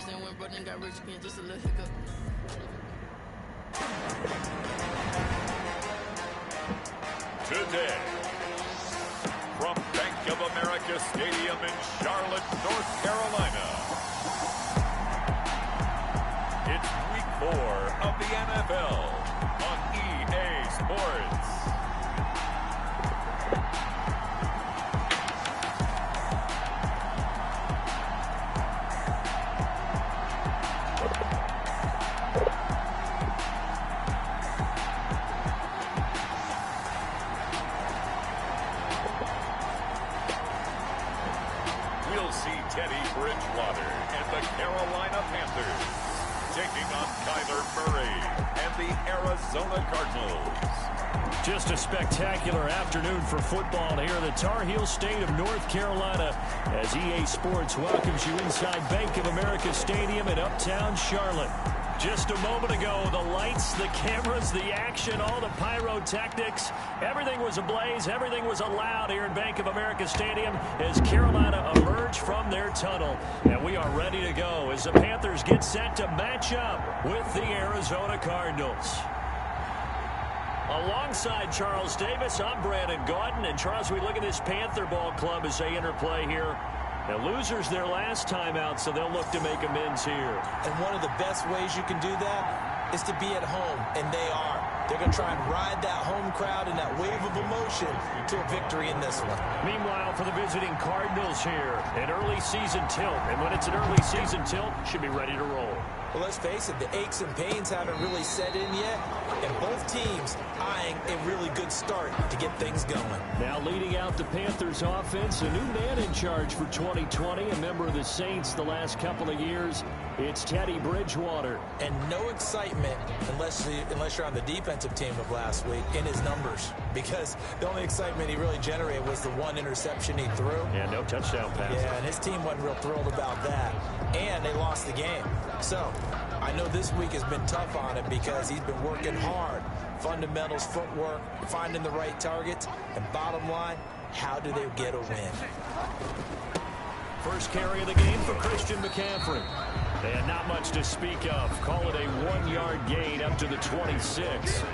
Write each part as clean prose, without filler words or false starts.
Today, from Bank of America Stadium in Charlotte, North Carolina, it's Week 4 of the NFL on EA Sports. Teddy Bridgewater and the Carolina Panthers taking on Kyler Murray and the Arizona Cardinals. Just a spectacular afternoon for football here in the Tar Heel state of North Carolina as EA Sports welcomes you inside Bank of America Stadium in uptown Charlotte. Just a moment ago, the lights, the cameras, the action, all the pyrotechnics, everything was ablaze, everything was allowed here in Bank of America Stadium as Carolina emerged from their tunnel. And we are ready to go as the Panthers get set to match up with the Arizona Cardinals. Alongside Charles Davis, I'm Brandon Gaudin. And Charles, we look at this Panther ball club as they interplay here. The losers their last time out, so they'll look to make amends here. And one of the best ways you can do that is to be at home, and they are. They're going to try and ride that home crowd and that wave of emotion to a victory in this one. Meanwhile, for the visiting Cardinals here, an early season tilt. And when it's an early season tilt, should be ready to roll. Well, let's face it, the aches and pains haven't really set in yet, and both teams eyeing a really good start to get things going. Now leading out the Panthers offense, a new man in charge for 2020, a member of the Saints the last couple of years. It's Teddy Bridgewater. And no excitement unless you're on the defensive team of last week in his numbers, because the only excitement he really generated was the one interception he threw. Yeah, no touchdown pass. Yeah, and his team wasn't real thrilled about that. And they lost the game. So I know this week has been tough on him because he's been working hard. Fundamentals, footwork, finding the right targets, and bottom line, how do they get a win? First carry of the game for Christian McCaffrey. And not much to speak of. Call it a 1-yard gain up to the 26.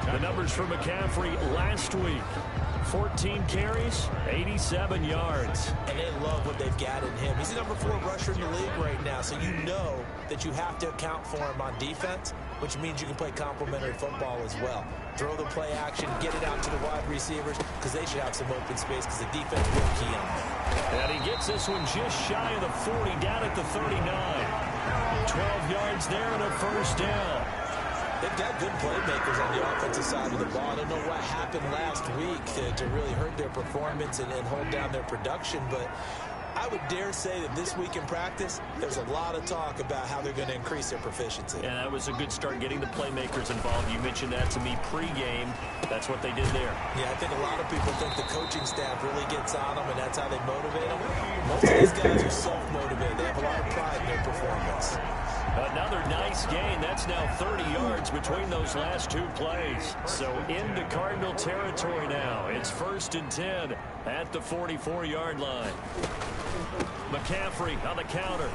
The numbers for McCaffrey last week. 14 carries, 87 yards. And they love what they've got in him. He's the number 4 rusher in the league right now, so you know that you have to account for him on defense, which means you can play complementary football as well. Throw the play action, get it out to the wide receivers, because they should have some open space because the defense will key on them. And he gets this one just shy of the 40, down at the 39. 12 yards there and a first down. They've got good playmakers on the offensive side of the ball. I don't know what happened last week to really hurt their performance and hold down their production, but I would dare say that this week in practice, there's a lot of talk about how they're going to increase their proficiency. Yeah, that was a good start getting the playmakers involved. You mentioned that to me pregame. That's what they did there. Yeah, I think a lot of people think the coaching staff really gets on them, and that's how they motivate them. Most of these guys are self-motivated. They have a lot of pride in their performance. Another nice gain. That's now 30 yards between those last 2 plays. So into Cardinal territory now. It's 1st and 10 at the 44-yard line. McCaffrey on the counter.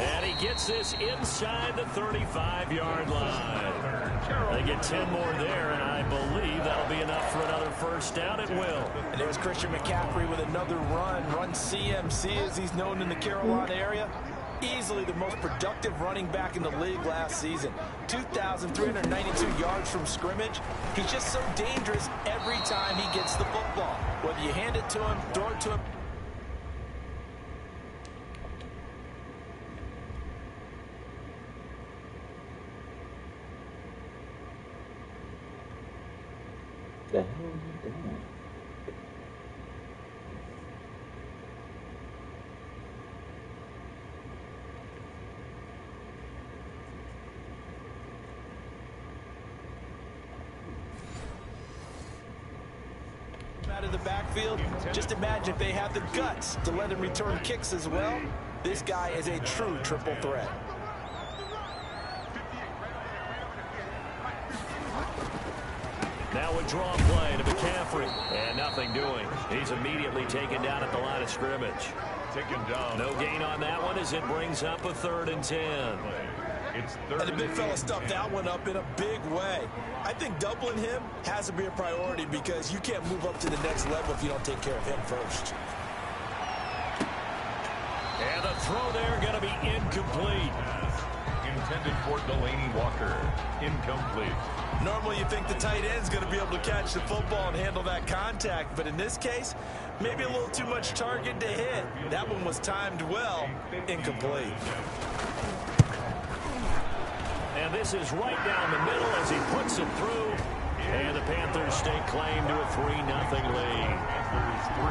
And he gets this inside the 35-yard line. They get 10 more there, and I believe that'll be enough for another first down. It will. And there's Christian McCaffrey with another run CMC, as he's known in the Carolina area. Easily the most productive running back in the league last season. 2,392 yards from scrimmage. He's just so dangerous every time he gets the football. Whether you hand it to him, throw it to him. The hell are you doing? Out of the backfield, just imagine if they have the guts to let him return kicks as well. This guy is a true triple threat. Now a draw play to McCaffrey, and nothing doing. He's immediately taken down at the line of scrimmage. taken down. No gain on that one as it brings up a 3rd and 10. It's And 3rd the big fella and stuffed 10. that one up in a big way. I think doubling him has to be a priority because you can't move up to the next level if you don't take care of him first. And the throw there going to be incomplete. Intended for Delaney Walker. Incomplete. Normally you think the tight end's going to be able to catch the football and handle that contact, but in this case, maybe a little too much target to hit. That one was timed well. Incomplete. And this is right down the middle as he puts it through. And the Panthers stake claim to a 3-0 lead. Panthers 3,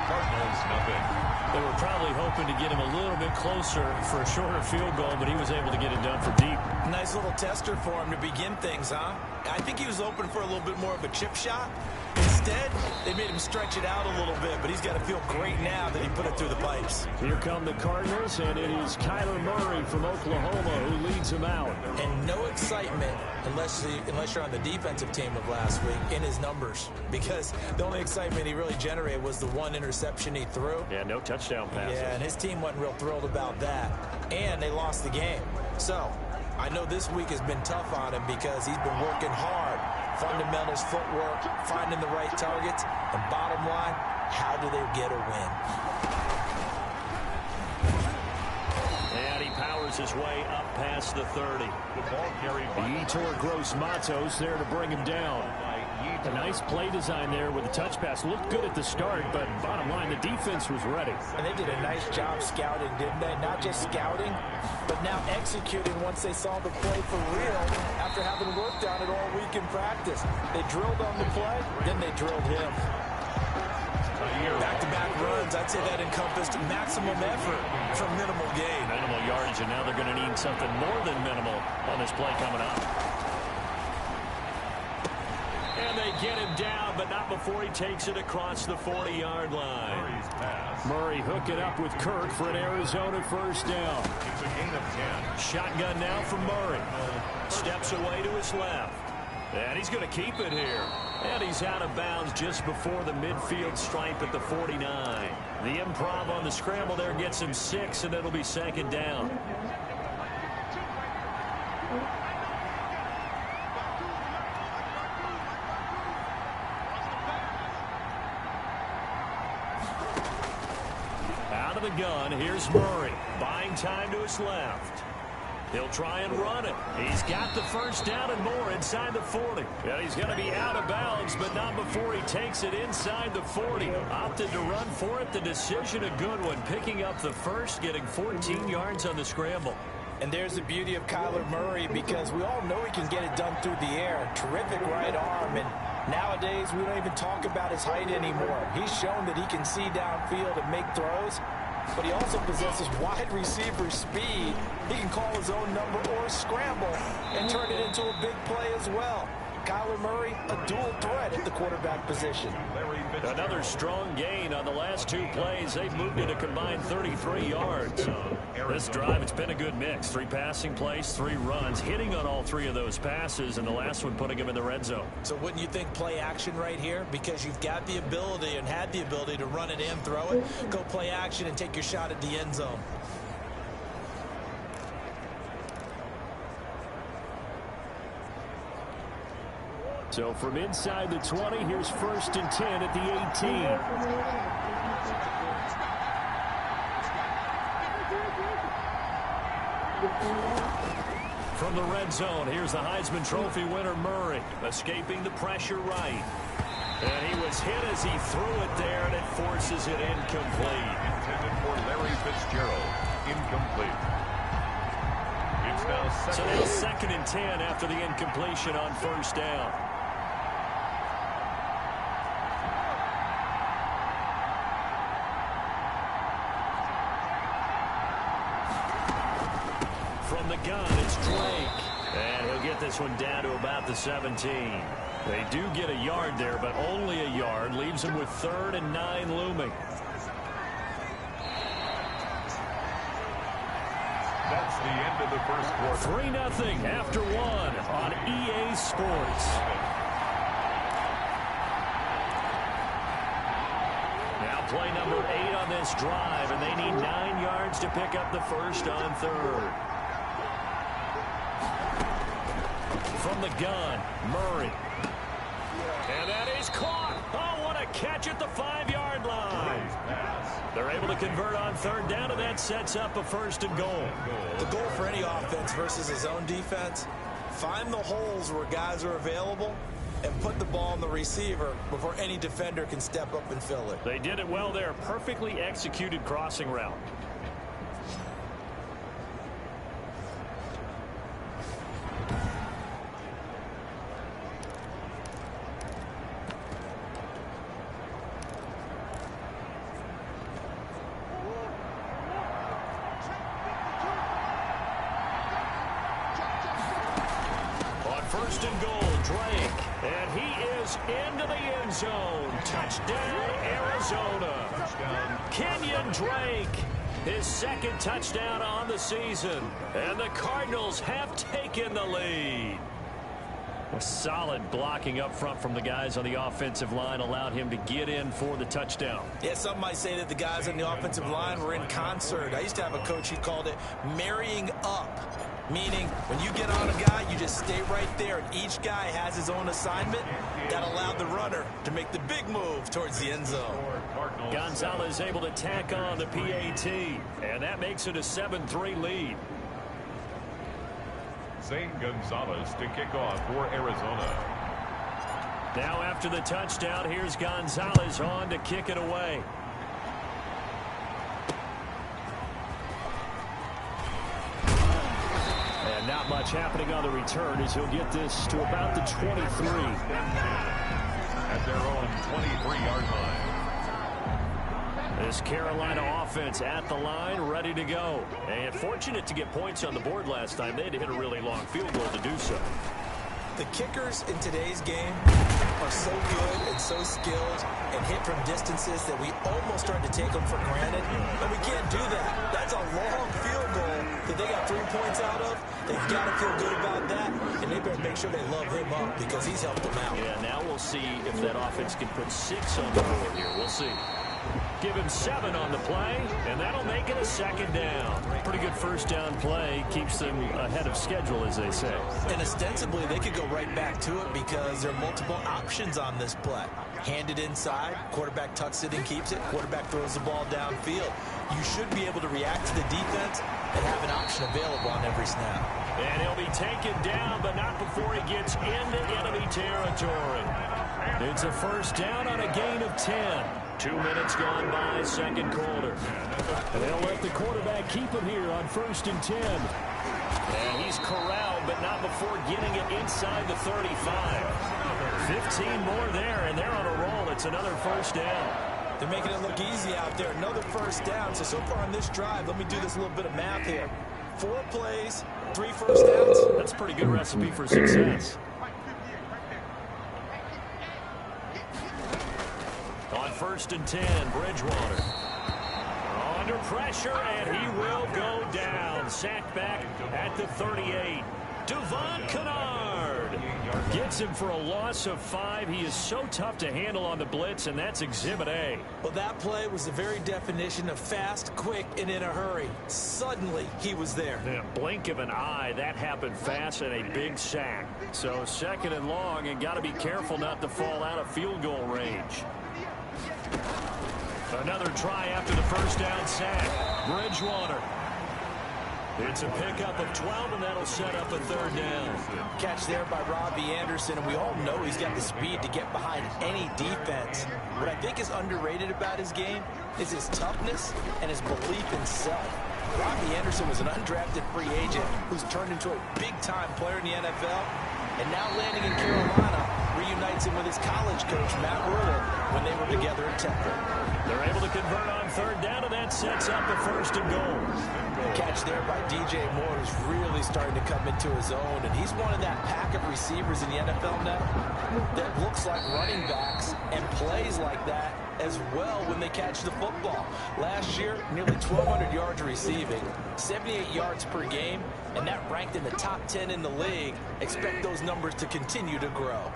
Cardinals nothing. They were probably hoping to get him a little bit closer for a shorter field goal, but he was able to get it done for deep. Nice little tester for him to begin things, huh? I think he was open for a little bit more of a chip shot. Instead, they made him stretch it out a little bit, but he's got to feel great now that he put it through the pipes. Here come the Cardinals, and it is Kyler Murray from Oklahoma who leads him out. And no excitement unless you're on the defensive team of last week in his numbers, because the only excitement he really generated was the one interception he threw. Yeah, no touchdown passes. Yeah, and his team wasn't real thrilled about that. And they lost the game. So, I know this week has been tough on him because he's been working hard. Fundamentals, footwork, finding the right targets. And bottom line, how do they get a win? And he powers his way up past the 30. The ball carried by Yetur Gross-Matos there to bring him down. A nice play design there with the touch pass. Looked good at the start, but bottom line, the defense was ready. And they did a nice job scouting, didn't they? Not just scouting, but now executing once they saw the play for real after having worked on it all week in practice. They drilled on the play, then they drilled him. Back-to-back runs, I'd say that encompassed maximum effort for minimal gain. Minimal yardage, and now they're going to need something more than minimal on this play coming up. And they get him down, but not before he takes it across the 40-yard line. Murray hooking up with Kirk for an Arizona first down. It's a gain of 10. Shotgun now from Murray. Steps away to his left. And he's going to keep it here. And he's out of bounds just before the midfield stripe at the 49. The improv on the scramble there gets him 6, and it'll be 2nd down. Out of the gun, here's Murray. Buying time to his left. He'll try and run it. He's got the first down and more inside the 40. Yeah, he's going to be out of bounds, but not before he takes it inside the 40. Opted to run for it. The decision a good one. Picking up the first, getting 14 yards on the scramble. And there's the beauty of Kyler Murray, because we all know he can get it done through the air. Terrific right arm, and nowadays we don't even talk about his height anymore. He's shown that he can see downfield and make throws, but he also possesses wide receiver speed. He can call his own number or scramble and turn it into a big play as well. Kyler Murray, a dual threat at the quarterback position. Another strong gain on the last 2 plays. They've moved it a combined 33 yards. This drive, it's been a good mix. 3 passing plays, 3 runs, hitting on all 3 of those passes, and the last one putting him in the red zone. So wouldn't you think play action right here? Because you've got the ability and had the ability to run it and throw it. Go play action and take your shot at the end zone. So from inside the 20, here's 1st and 10 at the 18. From the red zone, here's the Heisman Trophy winner Murray, escaping the pressure right. And he was hit as he threw it there, and it forces it incomplete. Intended for Larry Fitzgerald. Incomplete. It's now So now 2nd and 10 after the incompletion on 1st down. From the gun, it's Drake. And he'll get this one down to about the 17. They do get a yard there, but only a yard. Leaves them with 3rd and 9 looming. That's the end of the first quarter. 3-0 after 1 on EA Sports. Now Play number 8 on this drive, and they need 9 yards to pick up the first on third. From the gun, Murray. And that is caught. Oh, what a catch at the 5-yard line. They're able to convert on third down, and that sets up a first and goal. The goal for any offense versus his own defense, find the holes where guys are available and put the ball on the receiver before any defender can step up and fill it. They did it well there. Perfectly executed crossing route. First and goal, Drake. And he is into the end zone. Touchdown, Arizona. Kenyon Drake, his second touchdown on the season. And the Cardinals have taken the lead. A solid blocking up front from the guys on the offensive line allowed him to get in for the touchdown. Yeah, some might say that the guys on the offensive line were in concert. I used to have a coach who called it marrying up. Meaning, when you get on a guy, you just stay right there, and each guy has his own assignment. That allowed the runner to make the big move towards the end zone. Gonzalez able to tack on the PAT, and that makes it a 7-3 lead. Zane Gonzalez to kick off for Arizona. Now after the touchdown, here's Gonzalez on to kick it away. And not much happening on the return as he'll get this to about the 23. At their own 23-yard line. This Carolina offense at the line, ready to go. And fortunate to get points on the board last time. They had to hit a really long field goal to do so. The kickers in today's game are so good and so skilled and hit from distances that we almost start to take them for granted. But we can't do that. That's a long field goal that they got 3 points out of. They've got to feel good about that, and they better make sure they love him up because he's helped them out. Yeah, now we'll see if that offense can put 6 on the board here. We'll see. Give him 7 on the play, and that'll make it a second down. Pretty good first down play. Keeps them ahead of schedule, as they say. And ostensibly, they could go right back to it because there are multiple options on this play. Hand it inside, quarterback tucks it and keeps it, quarterback throws the ball downfield. You should be able to react to the defense and have an option available on every snap. And he'll be taken down, but not before he gets into enemy territory. It's a first down on a gain of 10. 2 minutes gone by, second quarter. And they'll let the quarterback keep it here on 1st and 10. And he's corralled, but not before getting it inside the 35. 15 more there, and they're on a roll. It's another first down. They're making it look easy out there. Another first down. So far on this drive, let me do this little bit of math here. 4 plays, 3 first downs. That's a pretty good recipe for success. On 1st and 10, Bridgewater. Under pressure, and he will go down. Sacked back at the 38. Devon Kennard gets him for a loss of 5. He is so tough to handle on the blitz, and that's Exhibit A. Well, that play was the very definition of fast, quick, and in a hurry. Suddenly, he was there. In a blink of an eye, that happened fast and a big sack. So 2nd and long, and got to be careful not to fall out of field goal range. Another try after the first down sack. Bridgewater. It's a pickup of 12, and that'll set up a 3rd down. Catch there by Robbie Anderson, and we all know he's got the speed to get behind any defense. What I think is underrated about his game is his toughness and his belief in self. Robbie Anderson was an undrafted free agent who's turned into a big-time player in the NFL, and now landing in Carolina reunites him with his college coach, Matt Rhule, when they were together at Temple. They're able to convert on 3rd down, and that sets up a 1st and goal. Catch there by DJ Moore, who's really starting to come into his own, and he's one of that pack of receivers in the NFL now that looks like running backs and plays like that as well when they catch the football. Last year, nearly 1,200 yards receiving, 78 yards per game, and that ranked in the top 10 in the league. Expect those numbers to continue to grow.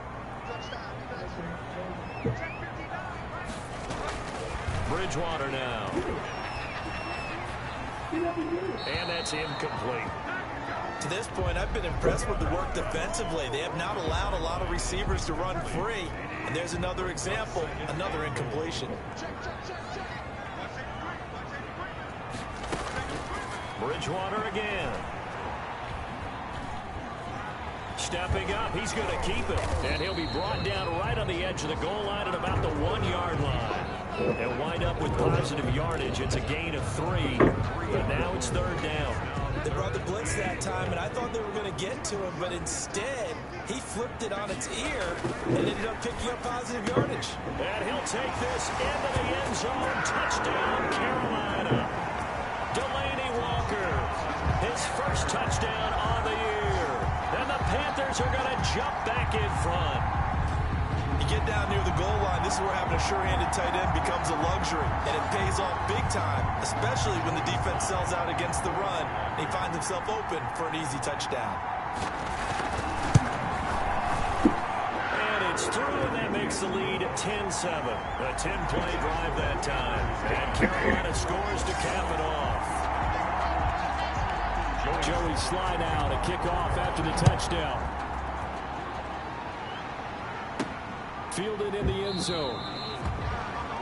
Bridgewater now. And that's incomplete. To this point, I've been impressed with the work defensively. They have not allowed a lot of receivers to run free. And there's another example, another incompletion. Bridgewater again. Stepping up, he's going to keep it. And he'll be brought down right on the edge of the goal line at about the 1-yard line. And wind up with positive yardage. It's a gain of 3. But now it's 3rd down. They brought the blitz that time, and I thought they were going to get to him, but instead, he flipped it on its ear and ended up picking up positive yardage. And he'll take this into the end zone. Touchdown, Carolina. Delaney Walker, his first touchdown on the year. And the Panthers are going to jump back in front. You get down near the goal line, this is where having a sure-handed tight end becomes a luxury, and it pays off big time, especially when the defense sells out against the run, and he finds himself open for an easy touchdown. And it's through, and that makes the lead 10-7. A 10-play drive that time, and Carolina scores to cap it off. Joey Slye now to kick off after the touchdown. Fielded in the end zone.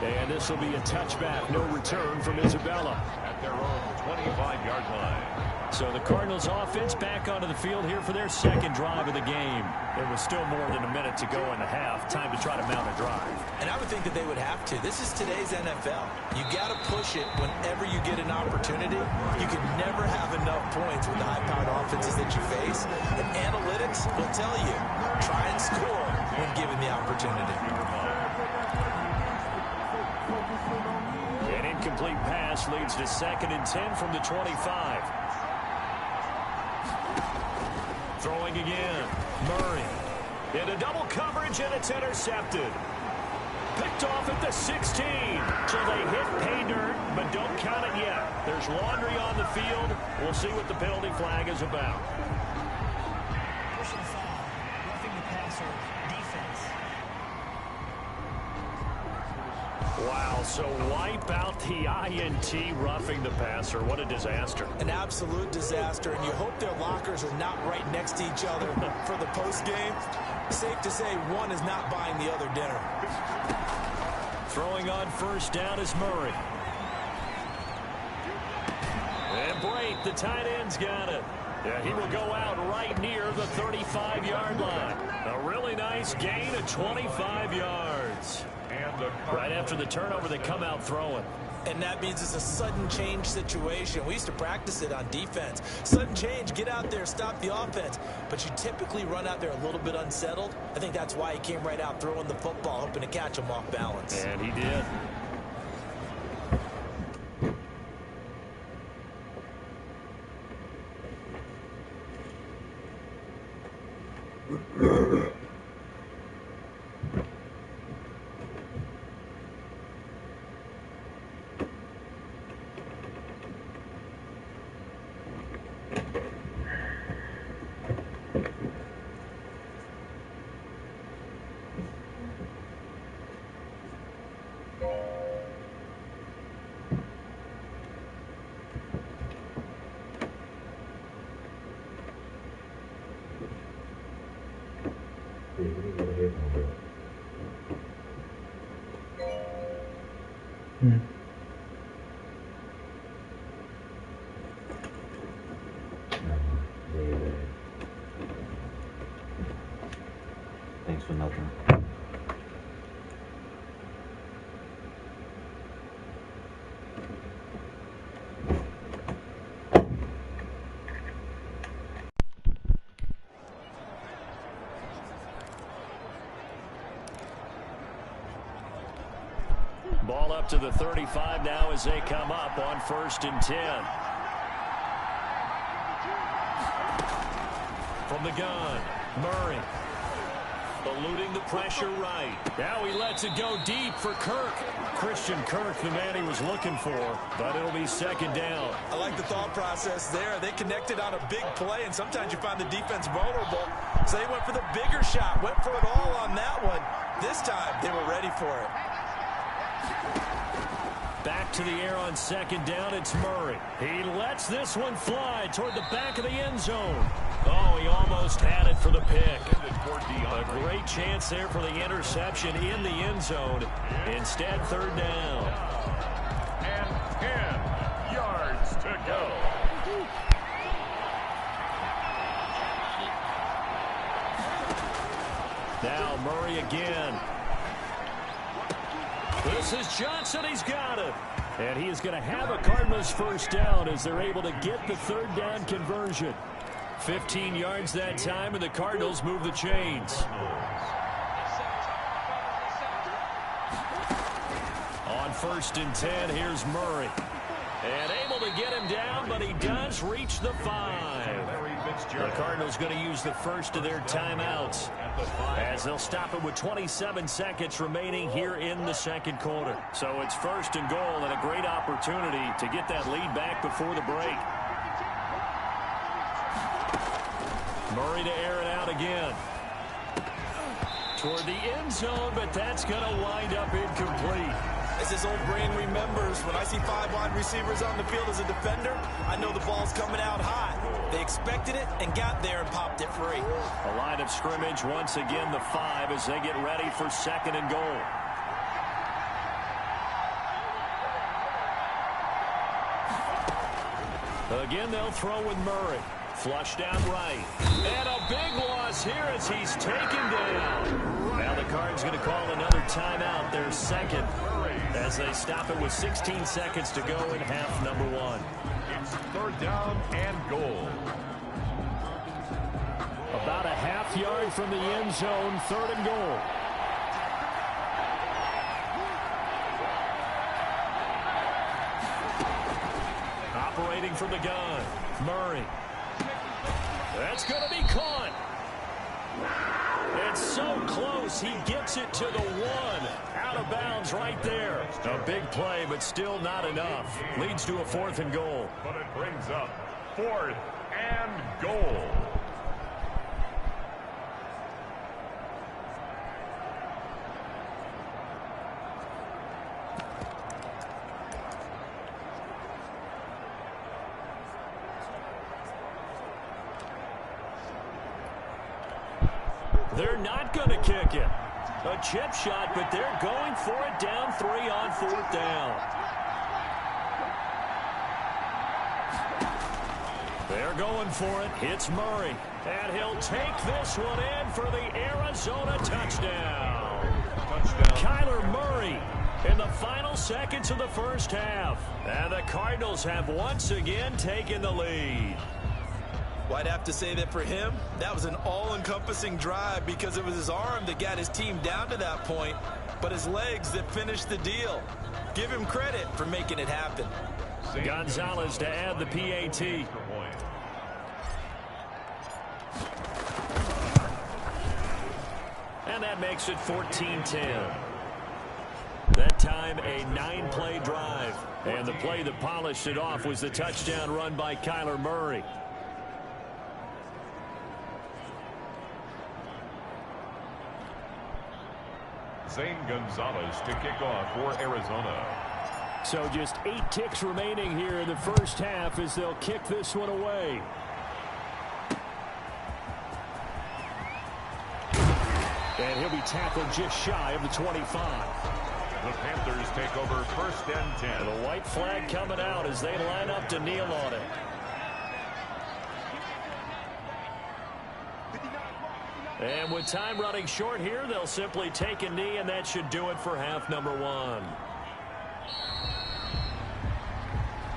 And this will be a touchback. No return from Isabella. At their own 25-yard line. So the Cardinals offense back onto the field here for their second drive of the game. There was still more than a minute to go in the half. Time to try to mount a drive. And I would think that they would have to. This is today's NFL. You got to push it whenever you get an opportunity. You can never have enough points with the high-powered offenses that you face. And analytics will tell you, try and score when given the opportunity. An incomplete pass leads to 2nd and 10 from the 25. Throwing again. Murray. Into double coverage, and it's intercepted. Picked off at the 16. So they hit pay dirt, but don't count it yet. There's laundry on the field. We'll see what the penalty flag is about. Personal foul. Roughing the passer. Defense. Wow, so wipe out the INT, roughing the passer. What a disaster. An absolute disaster, and you hope their lockers are not right next to each other for the postgame. Safe to say one is not buying the other dinner. Throwing on first down is Murray. And Brate, the tight end's got it. Yeah, he will go out right near the 35-yard line. A really nice gain of 25 yards. Right after the turnover, they come out throwing. And that means it's a sudden change situation. We used to practice it on defense. Sudden change, get out there, stop the offense. But you typically run out there a little bit unsettled. I think that's why he came right out throwing the football, hoping to catch him off balance. And he did. Thanks for nothing. Ball up to the 35 now as they come up on 1st and 10. From the gun, Murray. Eluding the pressure right. Now he lets it go deep for Kirk. Christian Kirk, the man he was looking for, but it'll be 2nd down. I like the thought process there. They connected on a big play, and sometimes you find the defense vulnerable. So they went for the bigger shot, went for it all on that one. This time, they were ready for it. Back to the air on second down, it's Murray. He lets this one fly toward the back of the end zone. Oh, he almost had it for the pick. A great chance there for the interception in the end zone. Instead, third down. And 10 yards to go. Now Murray again. This is Johnson. He's got it. And he is going to have a Cardinals first down as they're able to get the third down conversion. 15 yards that time, and the Cardinals move the chains. On 1st and 10, here's Murray. And able to get him down, but he does reach the 5. The Cardinals going to use the first of their timeouts as they'll stop it with 27 seconds remaining here in the second quarter. So it's 1st and goal and a great opportunity to get that lead back before the break. Murray to air it out again. Toward the end zone, but that's going to wind up incomplete. As his old brain remembers, when I see 5 wide receivers on the field as a defender, I know the ball's coming out hot. They expected it and got there and popped it free. A line of scrimmage, once again the 5 as they get ready for 2nd and goal. Again, they'll throw with Murray. Flushed out right. And a big loss here as he's taken down. Now the Cards going to call another timeout, their second, as they stop it with 16 seconds to go in half number 1. It's 3rd down and goal. About a half yard from the end zone, 3rd and goal. Operating from the gun, Murray. That's going to be caught. It's so close. He gets it to the 1. Out of bounds right there. A big play, but still not enough. Leads to a 4th and goal. But it brings up 4th and goal. They're not going to kick it. A chip shot, but they're going for it down 3 on 4th down. They're going for it. It's Murray. And he'll take this one in for the Arizona touchdown. Kyler Murray in the final seconds of the first half. And the Cardinals have once again taken the lead. Well, I'd have to say that for him, that was an all-encompassing drive because it was his arm that got his team down to that point, but his legs that finished the deal. Give him credit for making it happen. Gonzalez to add the PAT. And that makes it 14-10. That time a 9-play drive. And the play that polished it off was the touchdown run by Kyler Murray. Zane Gonzalez to kick off for Arizona. So just 8 ticks remaining here in the first half as they'll kick this one away. And he'll be tackled just shy of the 25. The Panthers take over 1st and 10. The white flag coming out as they line up to kneel on it. And with time running short here, they'll simply take a knee, and that should do it for half number 1.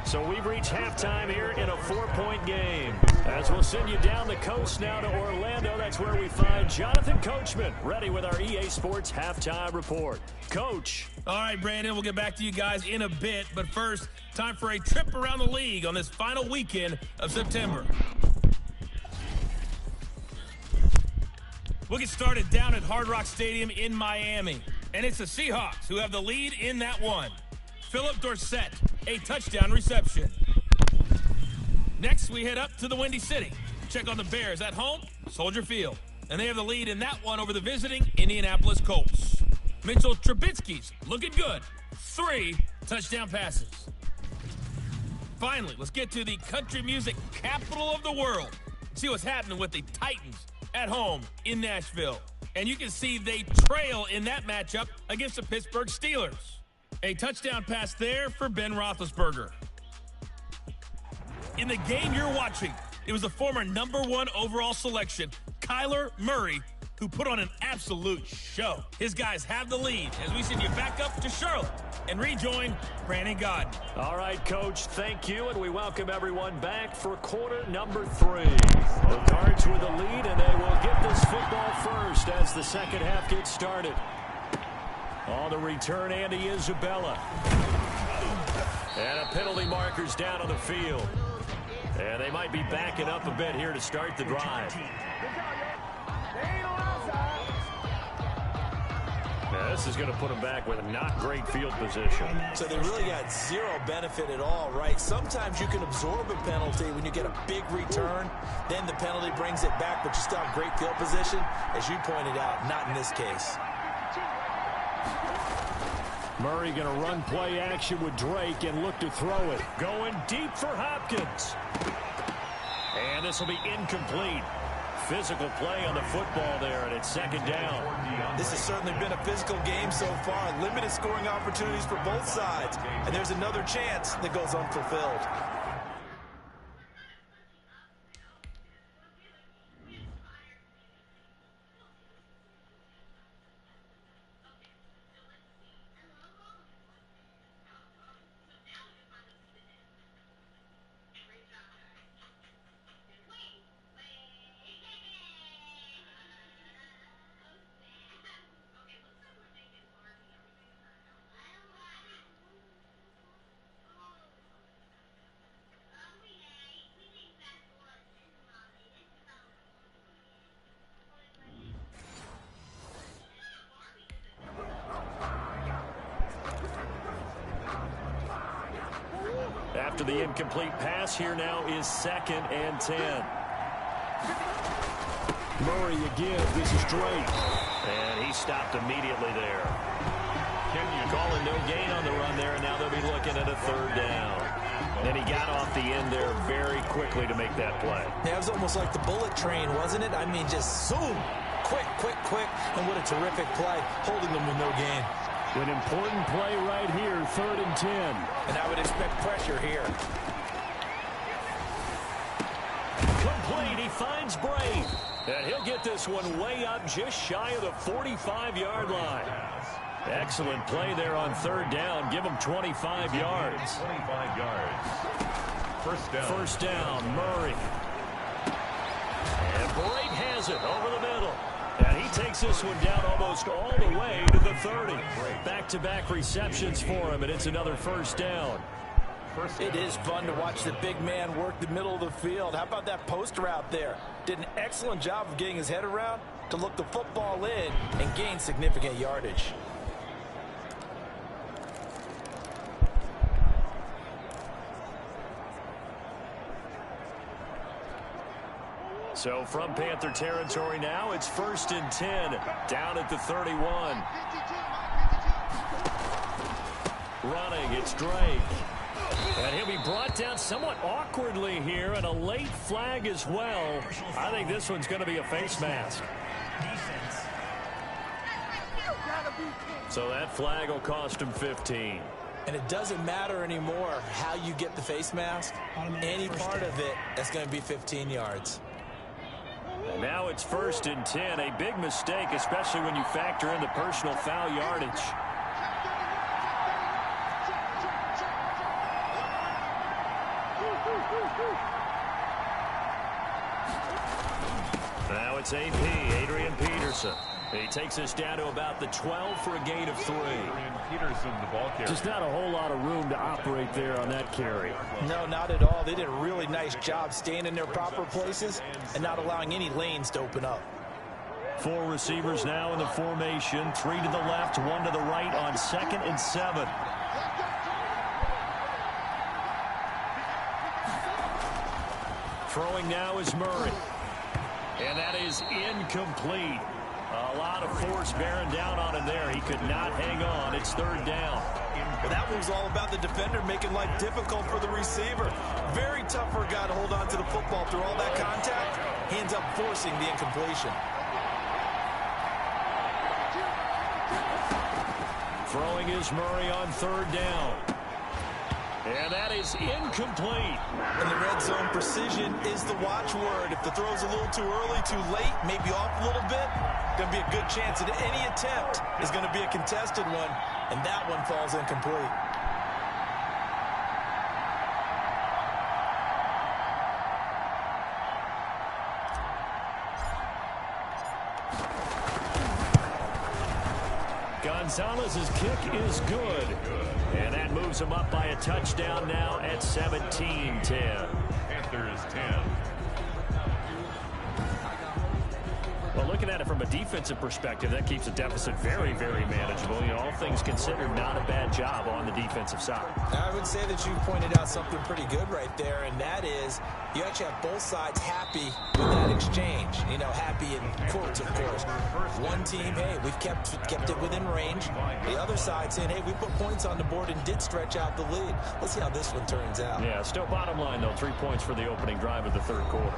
So we've reached halftime here in a 4-point game. As we'll send you down the coast now to Orlando, that's where we find Jonathan Coachman, ready with our EA Sports Halftime Report. Coach. All right, Brandon, we'll get back to you guys in a bit. But first, time for a trip around the league on this final weekend of September. We'll get started down at Hard Rock Stadium in Miami. And it's the Seahawks who have the lead in that one. Philip Dorsett, a touchdown reception. Next, we head up to the Windy City. Check on the Bears at home, Soldier Field. And they have the lead in that one over the visiting Indianapolis Colts. Mitchell Trubisky's looking good. 3 Touchdown passes. Finally, let's get to the country music capital of the world. See what's happening with the Titans at home in Nashville. And you can see they trail in that matchup against the Pittsburgh Steelers. A touchdown pass there for Ben Roethlisberger. In the game you're watching, it was the former #1 overall selection, Kyler Murray, who put on an absolute show. His guys have the lead as we send you back up to Charlotte and rejoin Brandon Gaudin. All right, Coach, thank you, and we welcome everyone back for quarter number 3. The Cards with the lead, and they will get this football first as the second half gets started. On the return, Andy Isabella. And a penalty marker's down on the field. And they might be backing up a bit here to start the drive. Now, this is going to put them back with a not great field position. So they really got zero benefit at all, right? Sometimes you can absorb a penalty when you get a big return. Then the penalty brings it back, but you still have great field position. As you pointed out, not in this case. Murray going to run play action with Drake and look to throw it. Going deep for Hopkins. And this will be incomplete. Physical play on the football there, and it's second down. This has certainly been a physical game so far. Limited scoring opportunities for both sides. And there's another chance that goes unfulfilled. After the incomplete pass, here now is 2nd and 10. Murray again. This is Drake. And he stopped immediately there. Calling no gain on the run there, and now they'll be looking at a 3rd down. And he got off the end there very quickly to make that play. Yeah, it was almost like the bullet train, wasn't it? I mean, just zoom. Quick, quick, quick. And what a terrific play, holding them with no gain. An important play right here, 3rd and 10. And I would expect pressure here. Complete, he finds Brave. And he'll get this one way up just shy of the 45-yard line. Excellent play there on 3rd down. Give him 25 yards. 25 yards. First down, Murray. And Brave has it over the middle. And he takes this one down almost all the way to the 30. Back-to-back receptions for him, and it's another 1st down. It is fun to watch the big man work the middle of the field. How about that post route there? Did an excellent job of getting his head around to look the football in and gain significant yardage. So from Panther territory now, it's 1st and 10, down at the 31. Running, it's Drake. And he'll be brought down somewhat awkwardly here, and a late flag as well. I think this one's going to be a face mask. Defense. So that flag will cost him 15. And it doesn't matter anymore how you get the face mask. Any part of it, that's going to be 15 yards. And now it's 1st and 10, a big mistake, especially when you factor in the personal foul yardage. Now it's AP, Adrian Peterson. He takes us down to about the 12 for a gain of 3. Peterson, the ball carrier. Just not a whole lot of room to operate there on that carry. No, not at all. They did a really nice job staying in their proper places and not allowing any lanes to open up. 4 receivers now in the formation. 3 to the left, 1 to the right on 2nd and 7. Throwing now is Murray. And that is incomplete. A lot of force bearing down on him there. He could not hang on. It's 3rd down. Well, that one's all about the defender making life difficult for the receiver. Very tough for a guy to hold on to the football through all that contact. He ends up forcing the incompletion. Throwing is Murray on third down. And that is incomplete. In the red zone, precision is the watchword. If the throw's a little too early, too late, maybe off a little bit, going to be a good chance that any attempt is going to be a contested one, and that one falls incomplete. Gonzalez's kick is good. And that moves him up by a touchdown now at 17-10. Panthers 10. Well, looking at it from a defensive perspective, that keeps the deficit very, very manageable. You know, all things considered, not a bad job on the defensive side. I would say that you pointed out something pretty good right there, and that is you actually have both sides happy with that exchange. You know, happy in quotes, of course. One team, hey, we've kept it within range. The other side saying, hey, we put points on the board and did stretch out the lead. Let's see how this one turns out. Yeah, still bottom line, though, 3 points for the opening drive of the third quarter.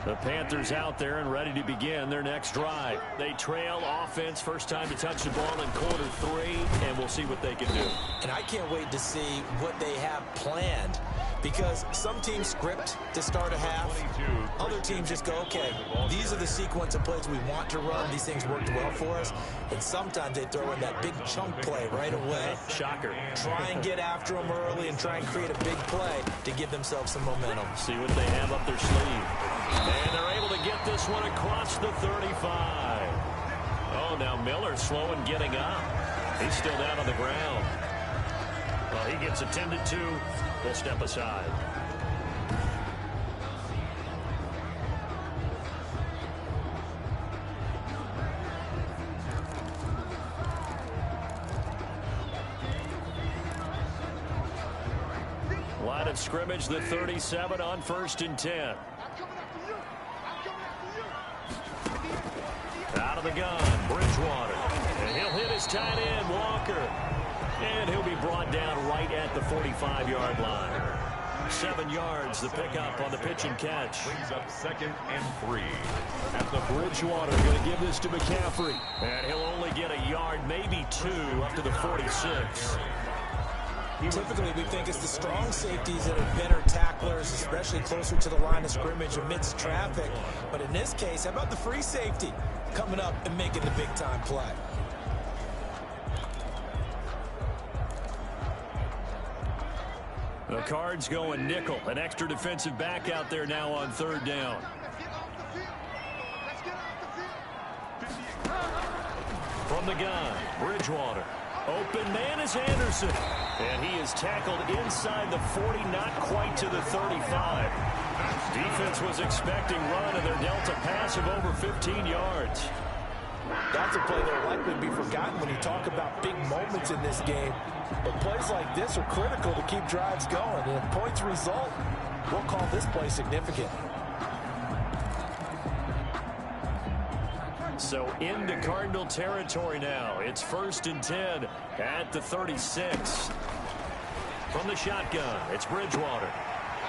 The Panthers out there and ready to begin their next drive. They trail offense, first time to touch the ball in quarter 3, and we'll see what they can do. And I can't wait to see what they have planned, because some teams script to start a half. Other teams just go, okay, these are the sequence of plays we want to run. These things worked well for us. And sometimes they throw in that big chunk play right away. Shocker. Try and get after them early and try and create a big play to give themselves some momentum. See what they have up their sleeve. And they're able to get this one across the 35. Oh, now Miller's slow in getting up. He's still down on the ground. Well, he gets attended to. We'll step aside. Line of scrimmage, the 37 on 1st and 10. Out of the gun, Bridgewater. And he'll hit his tight end, Walker. And he'll be brought down right at the 45-yard line. 7 yards, the pickup on the pitch and catch. Brings up 2nd and 3. At the Bridgewater, going to give this to McCaffrey. And he'll only get a yard, maybe 2, up to the 46. Typically, we think it's the strong safeties that are better tacklers, especially closer to the line of scrimmage amidst traffic. But in this case, how about the free safety coming up and making the big-time play? The Cards going nickel. An extra defensive back out there now on 3rd down. From the gun, Bridgewater. Open man is Anderson. And he is tackled inside the 40, not quite to the 35. Defense was expecting run, and they're dealt a pass of over 15 yards. That's a play that will likely be forgotten when you talk about big moments in this game. But plays like this are critical to keep drives going. And if points result, we'll call this play significant. So into Cardinal territory now. It's 1st and 10 at the 36. From the shotgun, it's Bridgewater.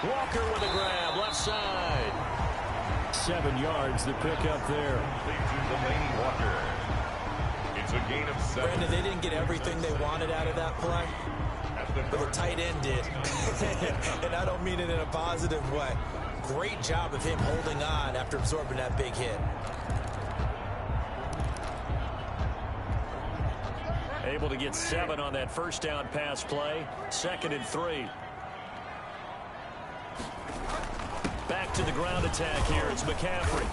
Walker with a grab, left side. 7 yards, the pickup there. Leads to the lane, Walker. It's a gain of 7. Brandon, they didn't get everything they wanted out of that play, but the tight end did. And I don't mean it in a positive way. Great job of him holding on after absorbing that big hit. Able to get 7 on that first down pass play. 2nd and 3. Back to the ground attack here. It's McCaffrey.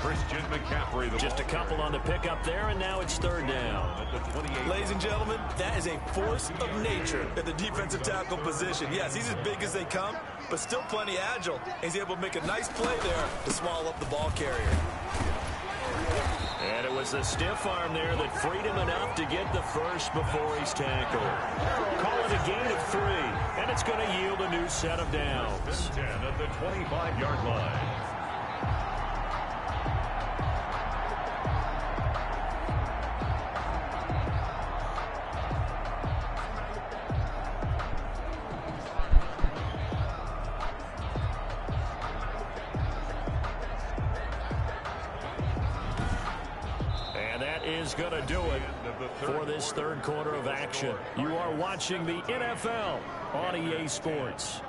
Christian McCaffrey. Just a couple on the pickup there, and now it's 3rd down. At the 28. Ladies and gentlemen, that is a force of nature at the defensive tackle position. Yes, he's as big as they come, but still plenty agile. He's able to make a nice play there to swallow up the ball carrier. And it was the stiff arm there that freed him enough to get the first before he's tackled. Call it a gain of 3, and it's going to yield a new set of downs. 10 at the 25-yard line. is going to do it for this third quarter of action. You are watching the NFL on EA Sports.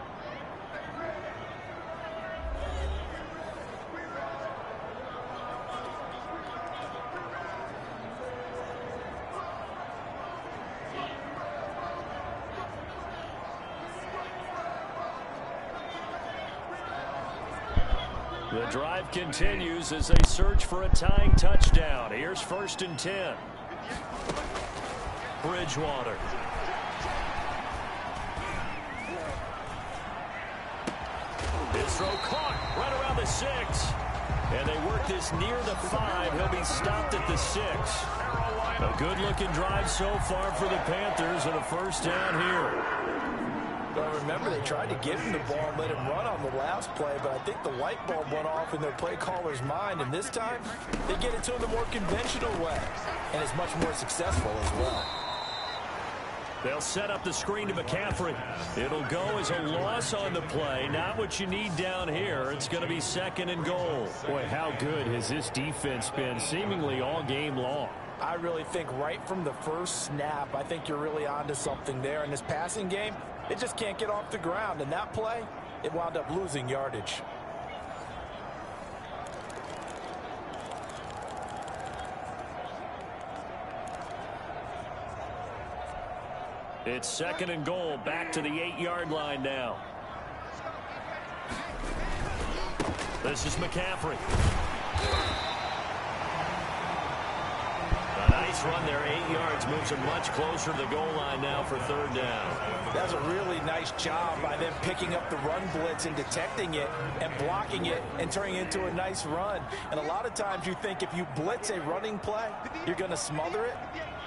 The drive continues as they search for a tying touchdown. Here's 1st and 10. Bridgewater. His throw caught right around the 6. And they work this near the 5. He'll be stopped at the 6. A good-looking drive so far for the Panthers and a first down here. Well, remember, they tried to give him the ball and let him run on the last play, but I think the light bulb went off in their play caller's mind, and this time they get it to him the more conventional way, and it's much more successful as well. They'll set up the screen to McCaffrey. It'll go as a loss on the play. Not what you need down here. It's going to be 2nd and goal. Boy, how good has this defense been seemingly all game long? I really think right from the first snap, I think you're really onto something there. In this passing game, it just can't get off the ground. And that play, it wound up losing yardage. It's 2nd and goal, back to the 8-yard line now. This is McCaffrey. A nice run there, 8 yards, moves him much closer to the goal line now for 3rd down. That's a really nice job by them picking up the run blitz and detecting it and blocking it and turning it into a nice run. And a lot of times you think if you blitz a running play, you're going to smother it.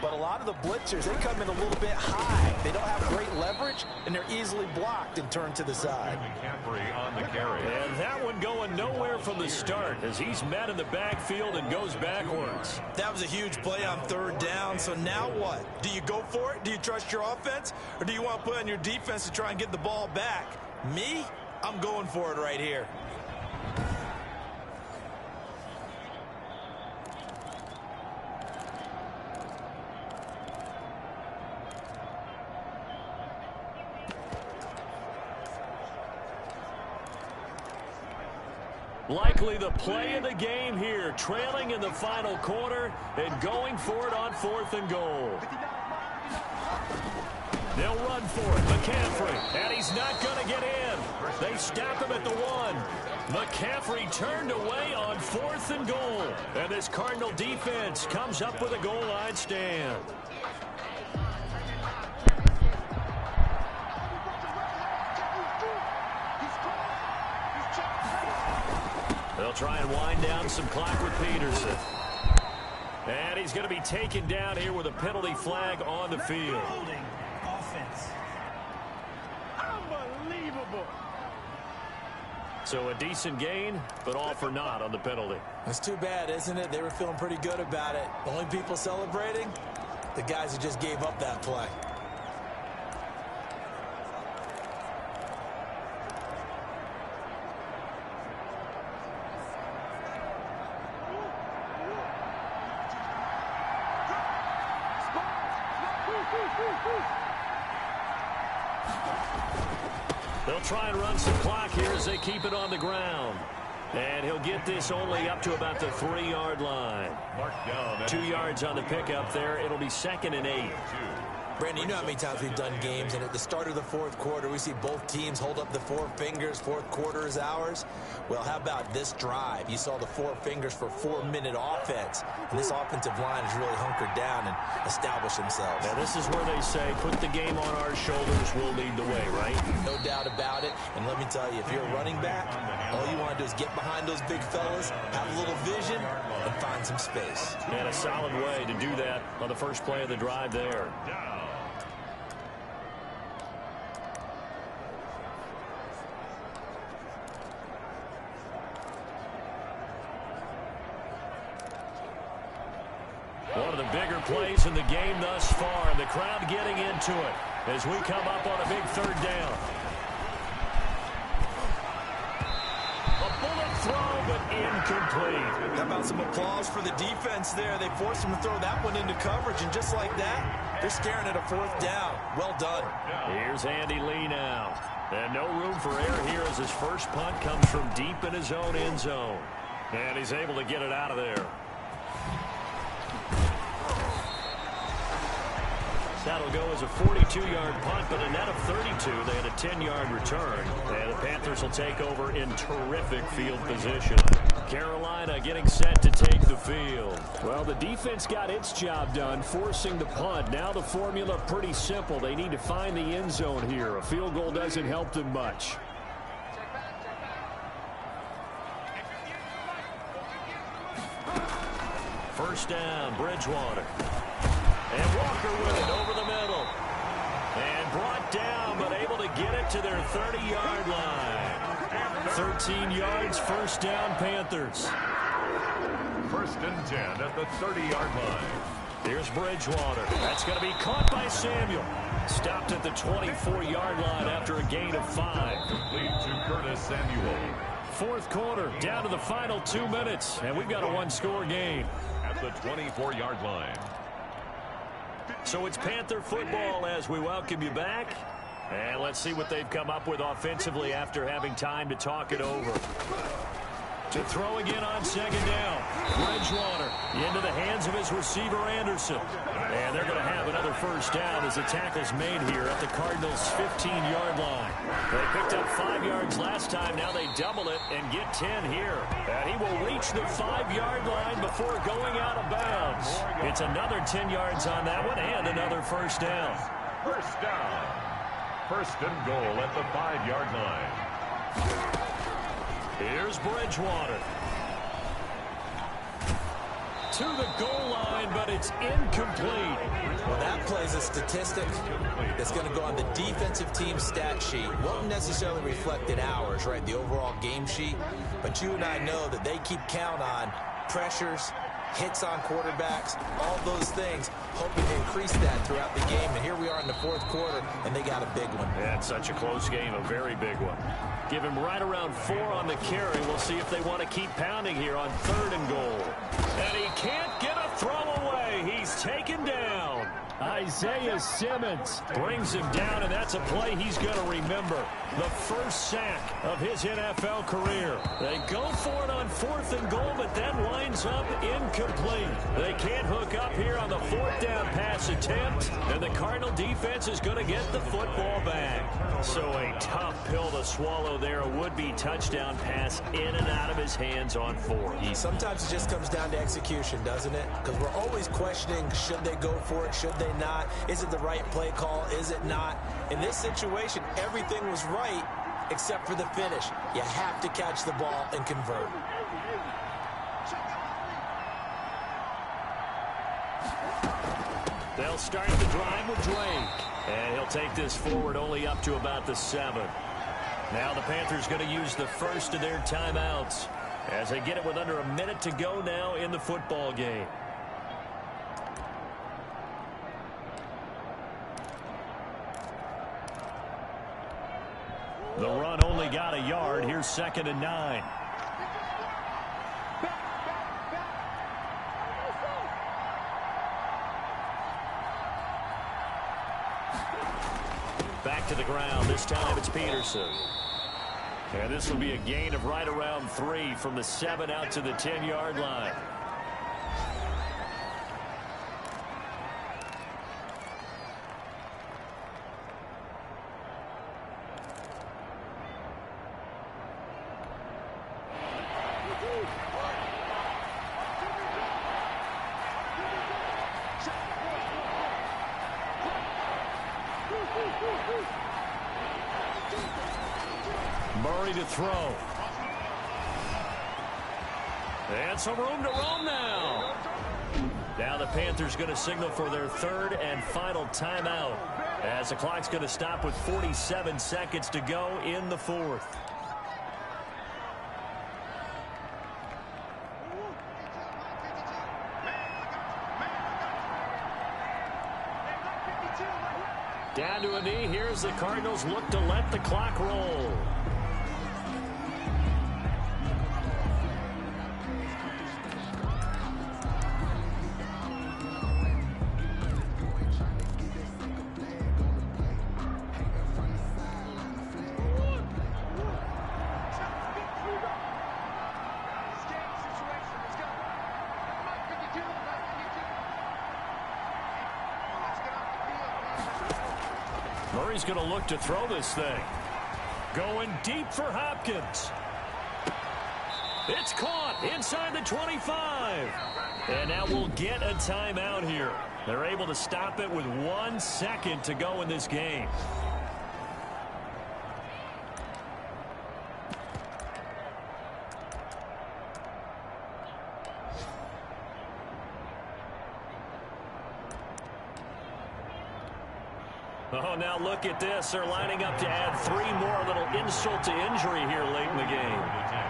But a lot of the blitzers, they come in a little bit high. They don't have great leverage, and they're easily blocked and turned to the side. McCaffrey on the carry. And that one going nowhere from the start as he's met in the backfield and goes backwards. That was a huge play on 3rd down, so now what? Do you go for it? Do you trust your offense? Or do you want to put on your defense to try and get the ball back? Me? I'm going for it right here. Likely the play of the game here, trailing in the final quarter and going for it on 4th and goal. They'll run for it. McCaffrey, and he's not going to get in. They stop him at the 1. McCaffrey turned away on 4th and goal. And this Cardinal defense comes up with a goal line stand. They'll try and wind down some clock with Peterson. And he's going to be taken down here with a penalty flag on the field. Holding offense. Unbelievable. So a decent gain, but all for naught on the penalty. That's too bad, isn't it? They were feeling pretty good about it. The only people celebrating, the guys who just gave up that play. They'll try and run some clock here as they keep it on the ground. And he'll get this only up to about the 3-yard line. 2 yards on the pickup there. It'll be 2nd and 8. Brandon, you know how many times we've done games, and at the start of the 4th quarter, we see both teams hold up the 4 fingers, 4th quarter is ours. Well, how about this drive? You saw the 4 fingers for 4-minute offense, and this offensive line has really hunkered down and established themselves. Now, this is where they say, put the game on our shoulders, we'll lead the way, right? No doubt about it, and let me tell you, if you're a running back, all you want to do is get behind those big fellas, have a little vision, and find some space. And a solid way to do that on the first play of the drive there. One of the bigger plays in the game thus far, and the crowd getting into it as we come up on a big 3rd down. A bullet throw but incomplete. How about some applause for the defense there? They forced him to throw that one into coverage, and just like that, they're staring at a 4th down. Well done. Here's Andy Lee now. And no room for error here as his first punt comes from deep in his own end zone. And he's able to get it out of there. That'll go as a 42-yard punt, but a net of 32. They had a 10-yard return. And the Panthers will take over in terrific field position. Carolina getting set to take the field. Well, the defense got its job done, forcing the punt. Now the formula pretty simple. They need to find the end zone here. A field goal doesn't help them much. First down, Bridgewater. And Walker with it over the middle. And brought down, but able to get it to their 30-yard line. 13 yards, first down, Panthers. 1st and 10 at the 30-yard line. Here's Bridgewater. That's going to be caught by Samuel. Stopped at the 24-yard line after a gain of 5. Complete to Curtis Samuel. 4th quarter, down to the final 2 minutes, and we've got a one-score game. At the 24-yard line. So it's Panther football as we welcome you back. And let's see what they've come up with offensively after having time to talk it over. To throw again on 2nd down. Bridgewater into the hands of his receiver, Anderson. And they're going to have another first down as the tackle's made here at the Cardinals' 15-yard line. They picked up 5 yards last time. Now they double it and get 10 here. And he will reach the 5-yard line before going out of bounds. It's another 10 yards on that one and another first down. First down. 1st and goal at the 5-yard line. Here's Bridgewater. To the goal line, but it's incomplete. Well, that play's a statistic that's going to go on the defensive team stat sheet. Won't necessarily reflect in ours, right, the overall game sheet. But you and I know that they keep count on pressures, hits on quarterbacks, all those things, hoping to increase that throughout the game. And here we are in the 4th quarter, and they got a big one. Yeah, it's such a close game, a very big one. Give him right around 4 on the carry. We'll see if they want to keep pounding here on 3rd and goal. And he can't get a throw away. He's taken down. Isaiah Simmons brings him down, and that's a play he's going to remember. The first sack of his NFL career. They go for it on 4th and goal, but that winds up incomplete. They can't hook up here on the 4th down pass attempt, and the Cardinal defense is going to get the football back. So a tough pill to swallow there. A would-be touchdown pass in and out of his hands on 4th. Sometimes it just comes down to execution, doesn't it? Because we're always questioning, should they go for it, should they not? Is it the right play call? Is it not? In this situation, everything was right except for the finish. You have to catch the ball and convert. They'll start the drive with Drake. And he'll take this forward only up to about the 7. Now the Panthers going to use the first of their timeouts as they get it with under a minute to go now in the football game. The run only got a yard. Here's 2nd and 9. Back to the ground. This time it's Peterson. And this will be a gain of right around 3 from the 7 out to the 10-yard line. Murray to throw. And some room to roam now. Now the Panthers going to signal for their 3rd and final timeout as the clock's going to stop with 47 seconds to go in the 4th. Down to a knee. Here's the Cardinals look to let the clock roll. Murray's going to look to throw this thing. Going deep for Hopkins. It's caught inside the 25. And now we'll get a timeout here. They're able to stop it with 1 second to go in this game. Oh, now look at this. They're lining up to add 3 more, a little insult to injury here late in the game.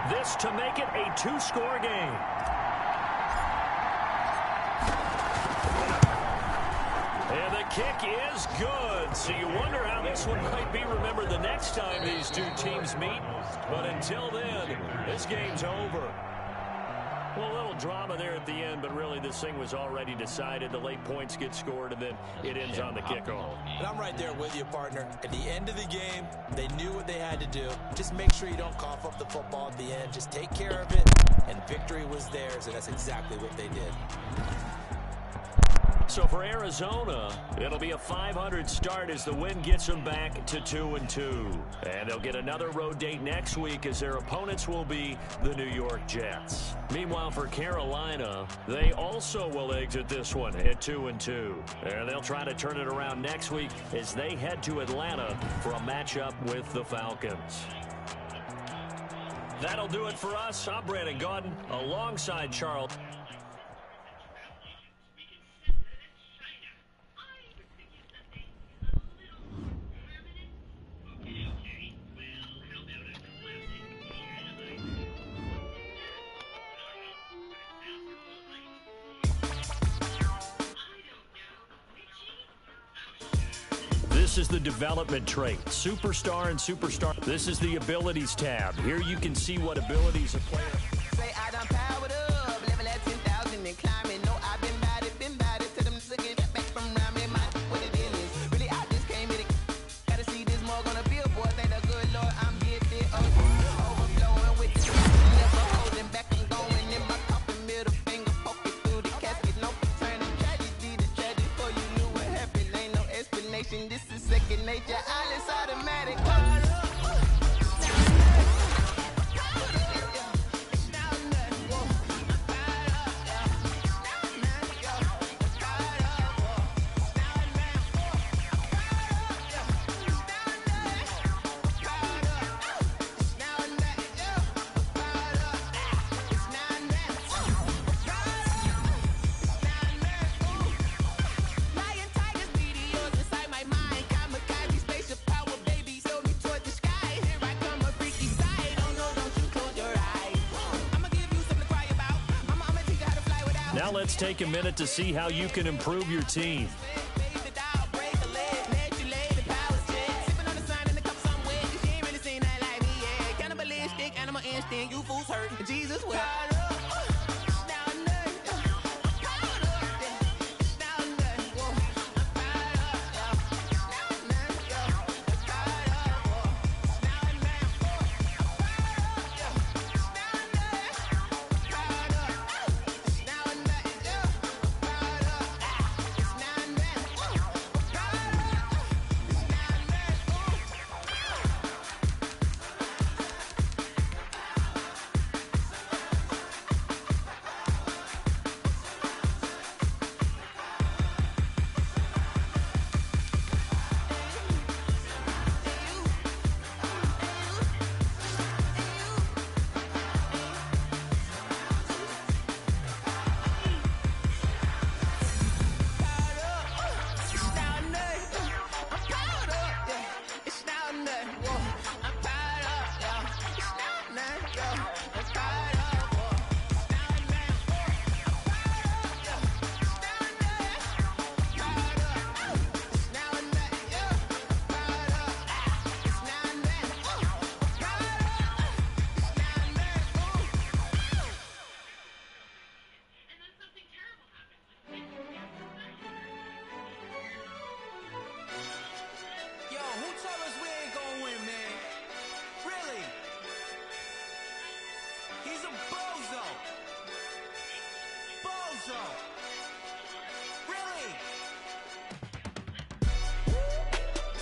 This to make it a 2-score game. And the kick is good. So you wonder how this one might be remembered the next time these two teams meet. But until then, this game's over. Well, a little drama there at the end, but really this thing was already decided. The late points get scored, and then it ends on the kickoff. And I'm right there with you, partner. At the end of the game, they knew what they had to do. Just make sure you don't cough up the football at the end. Just take care of it, and victory was theirs, and that's exactly what they did. So for Arizona, it'll be a .500 start as the win gets them back to 2-2. And they'll get another road date next week as their opponents will be the New York Jets. Meanwhile, for Carolina, they also will exit this one at 2-2. And they'll try to turn it around next week as they head to Atlanta for a matchup with the Falcons. That'll do it for us. I'm Brandon Gaudin alongside Charles. This is the development trait, superstar and superstar. This is the abilities tab. Here you can see what abilities a player. Say I done powered up, level at 10,000 and climbing. No, I've been bad it to them looking back from around me. What it is, really I just came in it. Gotta see this more gonna be a boy. Thank the good Lord, I'm getting overflowing with this. Never holding back, I'm going in my coffin, middle finger poking through the casket. No turning tragedy to tragic for you knew what happened. Ain't no explanation. This is second nature. All is automatic. Now let's take a minute to see how you can improve your team. Jesus, well.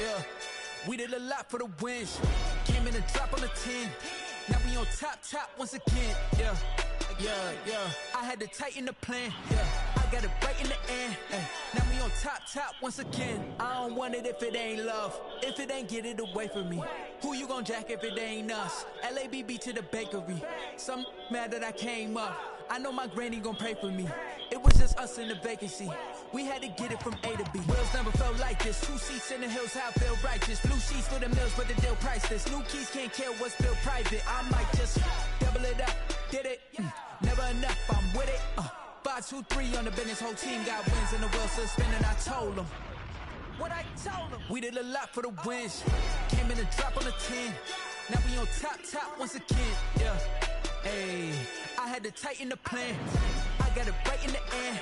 yeah. We did a lot for the wins. Came in and drop on the 10. Now we on top once again, yeah. I had to tighten the plan, yeah. I got it right in the end, now we on top once again. I don't want it if it ain't love. If it ain't, get it away from me. Who you gon' jack if it ain't us? LABB to the bakery. Some mad that I came up. I know my granny gon' pray for me. It was just us in the vacancy. We had to get it from A to B. Wheels never felt like this. 2 seats in the hills, how I feel righteous. Blue sheets for the mills, but the deal priceless. New keys can't care what's built private. I might just double it up. Did it? Never enough, I'm with it. 5, 2, 3 on the business. Whole team got wins and the wheels still spinning. I told them what I told them. We did a lot for the wins. Came in and drop on the 10. Now we on top once again, yeah. Hey, I had to tighten the plan. I got it right in the end.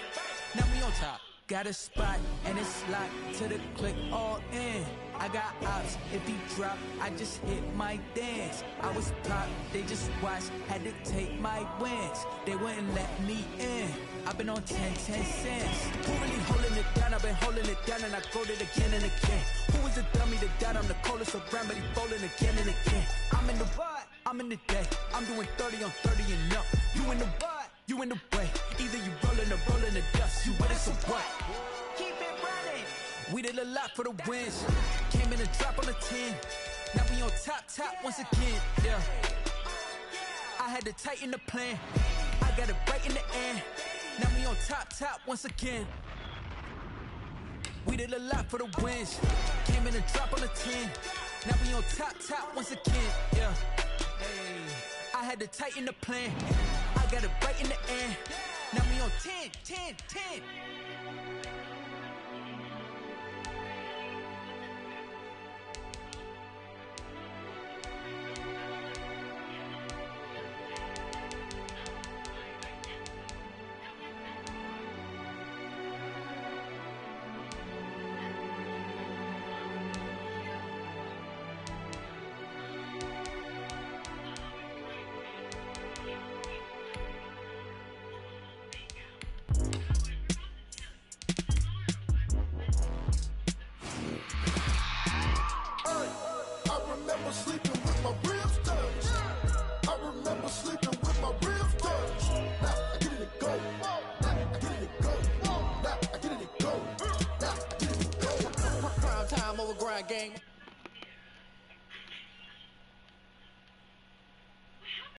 Now we on top. Got a spot and it's locked to the click all in. I got ops, if he drop, I just hit my dance. I was pop, they just watched, had to take my wins. They wouldn't let me in. I've been on 10 cents. Who really holding it down? I've been holding it down and I go it again and again. Who is the dummy to doubt? I'm the coldest around, but he folding again and again. I'm in the what? I'm in the day. I'm doing 30 on 30 and up. You in the what? You in the way. Either you rolling or rolling the dust. You with it, so what? Keep it running. We did a lot for the wins. Came in and drop on the 10. Now we on top once again, yeah. I had to tighten the plan. I got it right in the end. Now we on top once again. We did a lot for the wins. Came in and drop on the 10. Now we on top once again, yeah. Hey, I had to tighten the plan. I got it right in the end. Now we on 10. Game.